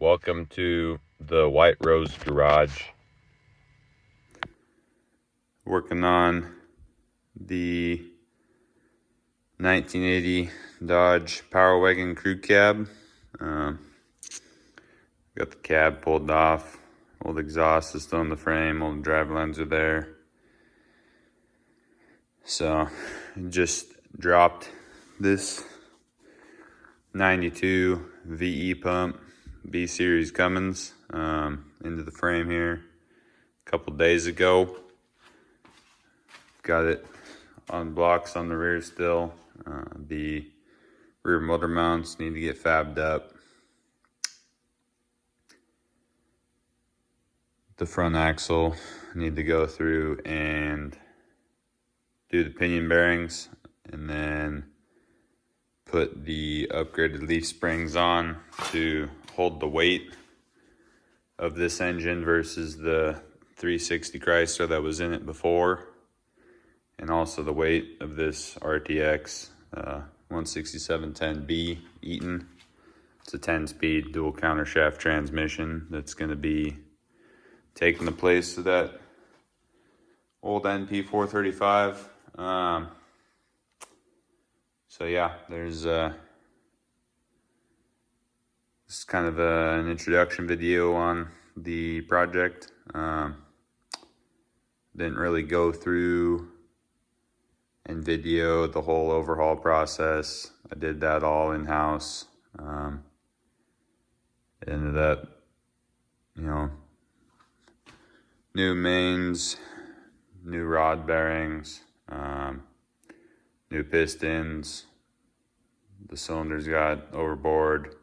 Welcome to the White Rose Garage. Working on the 1980 Dodge Power Wagon crew cab. Got the cab pulled off. Old exhaust is still in the frame. Old drive lines are there. So just dropped this 92 VE pump, B series Cummins, into the frame here a couple days ago. Got it on blocks on the rear still. The rear motor mounts need to get fabbed up. The front axle need to go through and do the pinion bearings, and then put the upgraded leaf springs on to hold the weight of this engine versus the 360 Chrysler that was in it before, and also the weight of this RTX 16710B Eaton. It's a 10-speed dual countershaft transmission that's going to be taking the place of that old NP 435. So yeah, there's this is kind of an introduction video on the project. Didn't really go through and video the whole overhaul process. I did that all in-house. Ended up, new mains, new rod bearings, new pistons. The cylinders got overboard,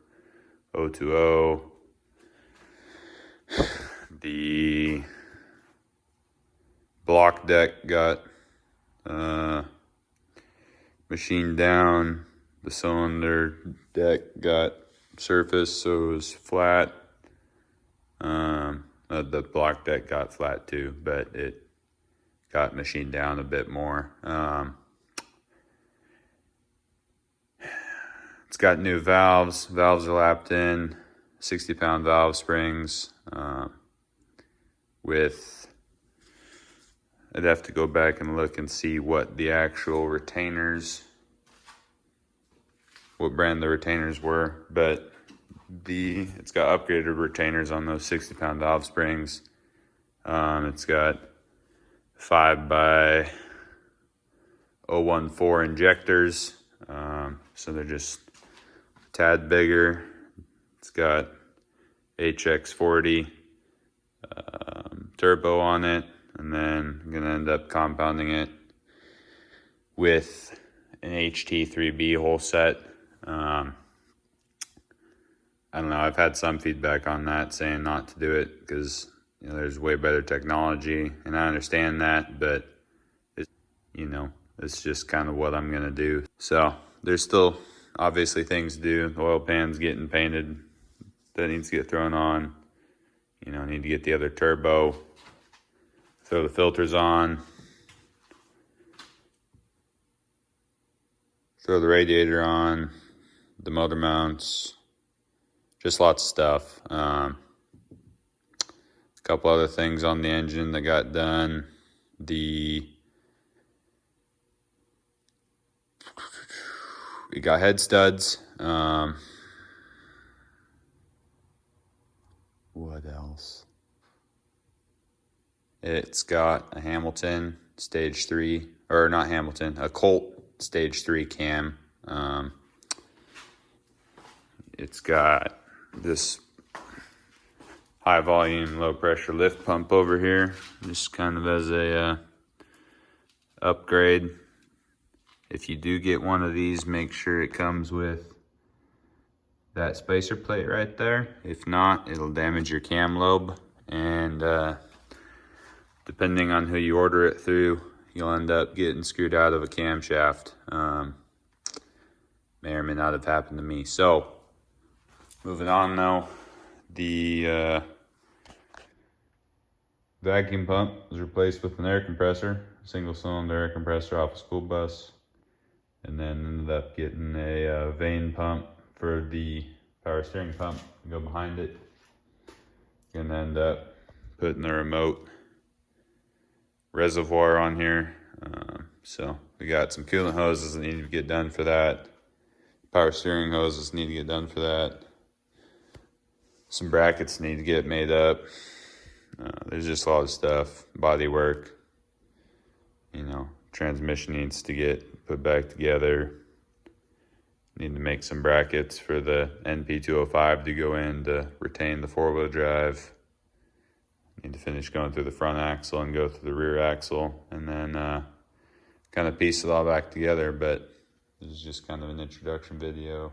020. The block deck got machined down. The cylinder deck got surfaced, so it was flat. The block deck got flat too, but it got machined down a bit more. It's got new valves. Valves are lapped in, 60-pound valve springs. I'd have to go back and look and see what the actual retainers, what brand the retainers were, but it's got upgraded retainers on those 60-pound valve springs. It's got 5x014 injectors, so they're just a tad bigger. It's got HX40 turbo on it, and then I'm gonna end up compounding it with an HT3B whole set. I don't know, I've had some feedback on that saying not to do it because there's way better technology, and I understand that, but it's just kind of what I'm gonna do. So there's still obviously things to do. The oil pan's getting painted, that needs to get thrown on. Need to get the other turbo, throw the filters on, throw the radiator on, the motor mounts, just lots of stuff. A couple other things on the engine that got done. We got head studs. What else? It's got a Hamilton stage 3, or not Hamilton, a Colt stage 3 cam. It's got this high volume, low pressure lift pump over here, just kind of as a upgrade. If you do get one of these, make sure it comes with that spacer plate right there. If not, it'll damage your cam lobe, and depending on who you order it through, you'll end up getting screwed out of a camshaft. May or may not have happened to me. So moving on now, the vacuum pump was replaced with an air compressor, single cylinder air compressor off a school bus, and then ended up getting a vane pump for the power steering pump to go behind it. Gonna end up putting the remote reservoir on here. So we got some coolant hoses that need to get done for that. Power steering hoses need to get done for that. Some brackets need to get made up. There's just a lot of stuff. Body work. You know, transmission needs to get put back together. Need to make some brackets for the NP205 to go in to retain the four-wheel drive. Need to finish going through the front axle and go through the rear axle, and then kind of piece it all back together. But this is just kind of an introduction video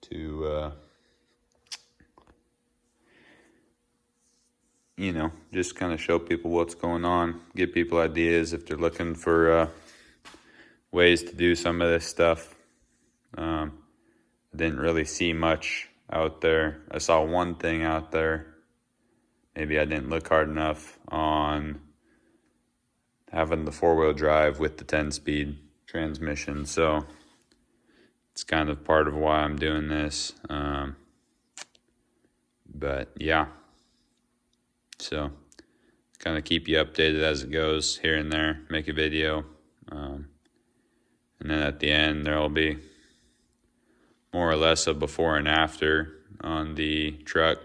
to you know, just kind of show people what's going on, give people ideas if they're looking for ways to do some of this stuff. I didn't really see much out there. I saw one thing out there. Maybe I didn't look hard enough on having the four-wheel drive with the 10-speed transmission. So it's kind of part of why I'm doing this. But yeah. So kind of keep you updated as it goes here and there, make a video. And then at the end, there'll be more or less a before and after on the truck.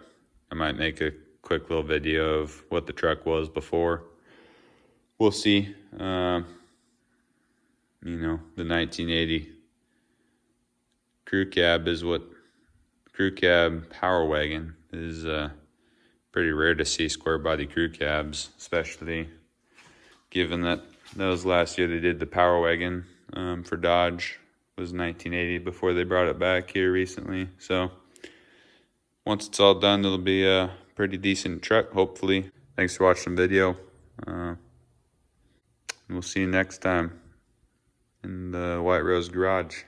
I might make a quick little video of what the truck was before. We'll see. You know, the 1980 crew cab is what crew cab power wagon is. Pretty rare to see square body crew cabs, especially given that was last year they did the power wagon for Dodge. Was 1980 before they brought it back here recently. So once it's all done, it'll be a pretty decent truck, hopefully. Thanks for watching the video. We'll see you next time in the White Rose Garage.